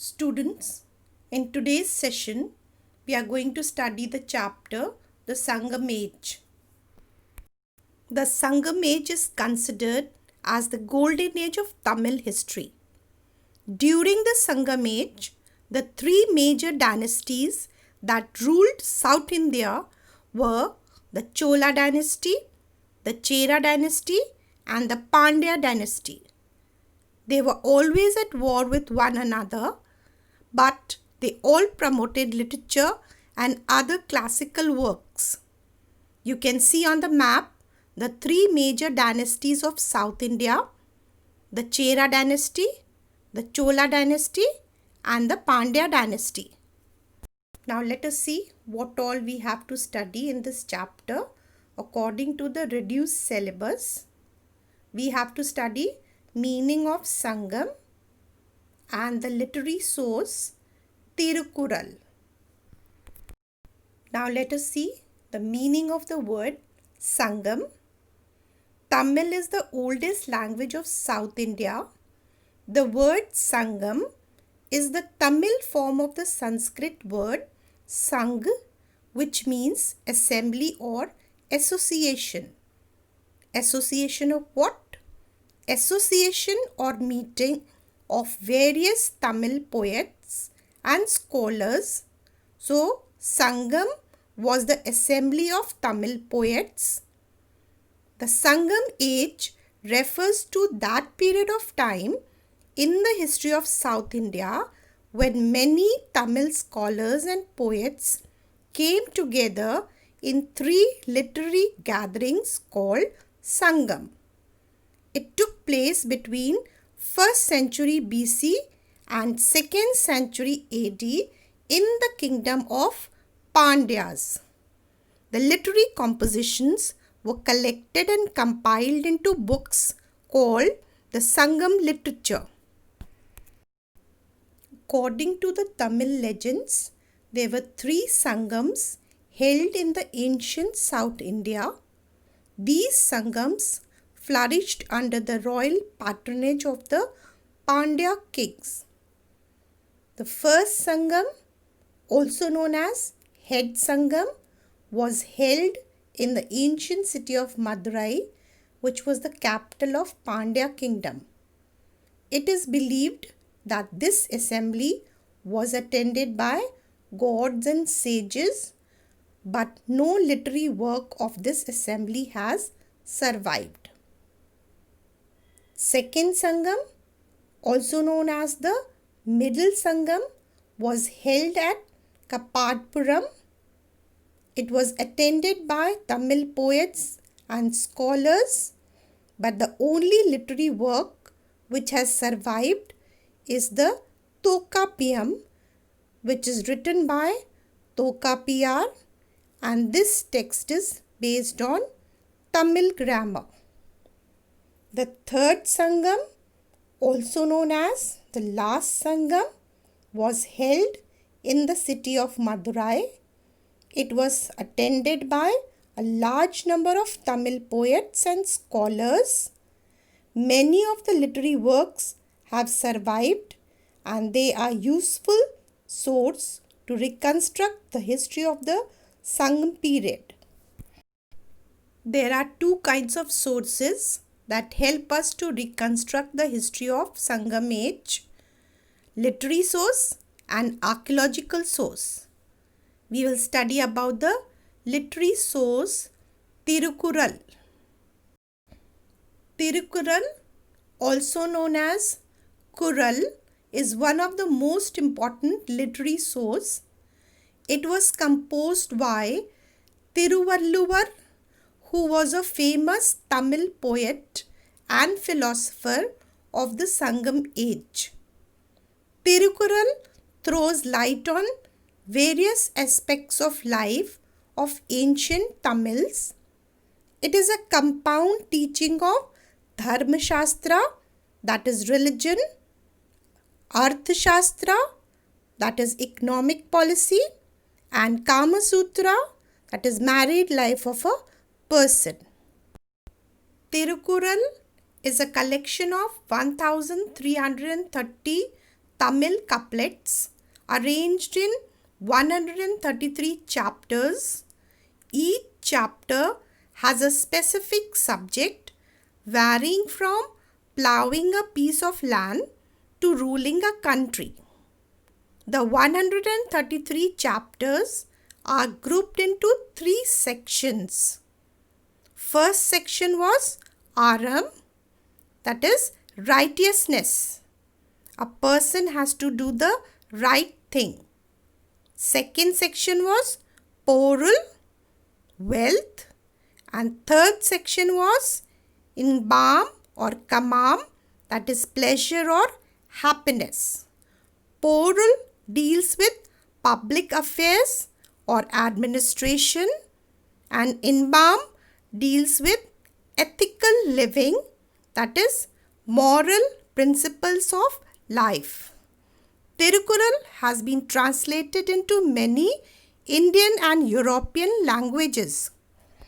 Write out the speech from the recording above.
Students, in today's session, we are going to study the chapter The Sangam Age. The Sangam Age is considered as the golden age of Tamil history. During the Sangam Age, the three major dynasties that ruled South India were the Chola dynasty, the Chera dynasty, and the Pandya dynasty. They were always at war with one another, but they all promoted literature and other classical works. You can see on the map the three major dynasties of South India: the Chera dynasty, the Chola dynasty, and the Pandya dynasty. Now let us see what all we have to study in this chapter according to the reduced syllabus. We have to study meaning of Sangam and the literary source Tirukural. Now let us see the meaning of the word Sangam. Tamil is the oldest language of South India. The word Sangam is the Tamil form of the Sanskrit word Sang, which means assembly or association. Association of what? Association or meeting of various Tamil poets and scholars. So, Sangam was the assembly of Tamil poets. The Sangam age refers to that period of time in the history of South India when many Tamil scholars and poets came together in three literary gatherings called Sangam. It took place between 1st century BC and 2nd century AD in the kingdom of Pandyas. The literary compositions were collected and compiled into books called the Sangam literature. According to the Tamil legends, there were three Sangams held in the ancient South India. These Sangams flourished under the royal patronage of the Pandya kings. The first Sangam, also known as Head Sangam, was held in the ancient city of Madurai, which was the capital of Pandya kingdom. It is believed that this assembly was attended by gods and sages, but no literary work of this assembly has survived. Second Sangam, also known as the Middle Sangam, was held at Kapadpuram. It was attended by Tamil poets and scholars, but the only literary work which has survived is the Tokapiyam, which is written by Tokapiyar, and this text is based on Tamil grammar. The third Sangam, also known as the last Sangam, was held in the city of Madurai. It was attended by a large number of Tamil poets and scholars. Many of the literary works have survived and they are useful source to reconstruct the history of the Sangam period. There are two kinds of sources that help us to reconstruct the history of Sangam age: literary source and archaeological source. We will study about the literary source Tirukural. Tirukural, also known as Kural, is one of the most important literary source. It was composed by Tiruvalluvar, who was a famous Tamil poet and philosopher of the Sangam age. Tirukural throws light on various aspects of life of ancient Tamils. It is a compound teaching of Dharma Shastra, that is religion, Artha Shastra, that is economic policy, and Kama Sutra, that is married life of a person. Tirukural is a collection of 1330 Tamil couplets arranged in 133 chapters. Each chapter has a specific subject varying from ploughing a piece of land to ruling a country. The 133 chapters are grouped into 3 sections. First section was Aram, that is righteousness. A person has to do the right thing. Second section was Porul, wealth. And third section was Inbam or Kamam, that is pleasure or happiness. Porul deals with public affairs or administration, and Inbam deals with ethical living, that is moral principles of life. Tirukural has been translated into many Indian and European languages.